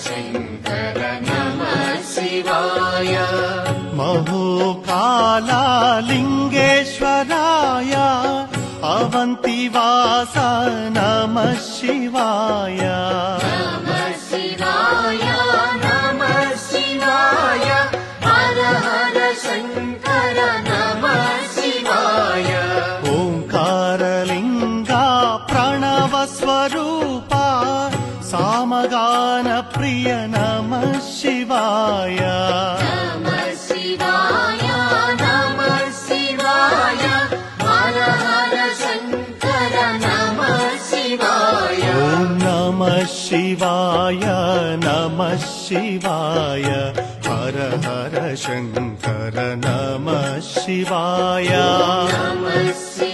शङ्कर नमः शिवाय महोकालालिङ्गेश्वराय अवन्तिवास नमः शिवाय नमः शिवाय नमः शिवाय हर हर शङ्कर नमः शिवाय ओङ्कारलिङ्गा प्रणवस्वरूपा सामगानप्रिय नमः शिवाय नमः शिवाय नमः शिवाय हर हर शङ्कर नमः शिवाय ॐ नमः शिवाय नमः शिवाय हर हर शङ्कर नमः शिवाय नमः शिवाय